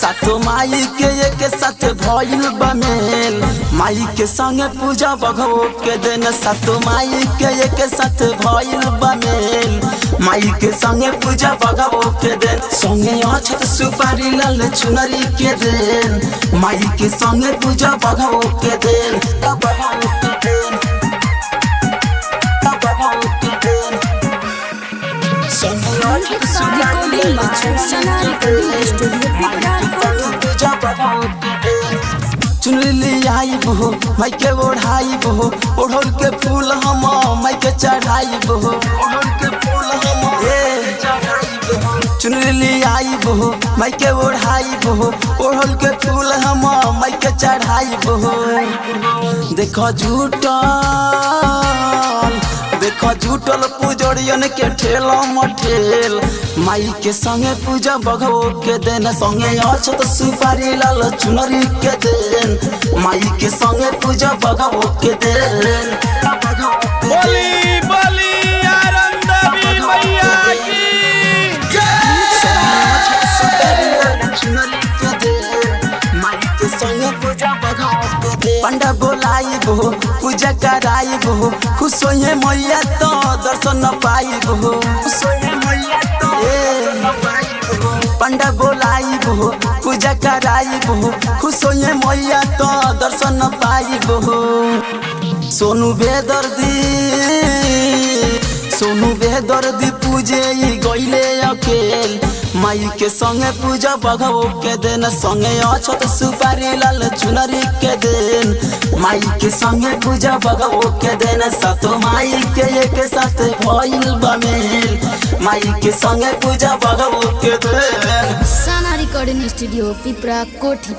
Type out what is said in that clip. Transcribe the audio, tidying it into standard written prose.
सातो माई के एक साथ भइल बमेल माई के संगे पूजा बघो के दिन सातो माई के एक साथ भइल बमेल माई के संगे पूजा बघो के दिन संगे अछत सुपारी लाल चुनरी के दिन माई के संगे पूजा बघो के दिन चुनरी आई बहो माई के ओढ़ाई बहो ओढ़ल के फूल हम माई के चढ़ाई बहो ओढ़ल के फूल हम चुनरी आई बहो माई के ओढ़ाई बहो ओढ़ल के फूल हम माई के चढ़ाई बहो देखो झूठल पुजरियन के ठेल मठेल माई के संगे पूजा बघो के दिन संगे अछत सुपारी लाल चुनरी के दिन माई के संगे पूजा बघो के दिन बोली बोली आनंदवी मैया की पंडा बोलाई बहो पूजा कराई बहो खुश होइए मैया तो दर्शन पाई बहो पंडा बोलाई बहो पूजा कराई बहो खुश होइए मैया तो दर्शन पाई बहो सोनू बेदर्दी पूजे गईले अकेल माई के संगे पूजा बघो के दिन संगे अछत सुपारी लाल चुनरी के दिन माई के संगे पूजा बघो के दिन सातो माई के एक साथ भइल बमेल माई के संगे पूजा बघो के दिन। साना रिकॉर्डिंग स्टूडियो पिपरा कोठी।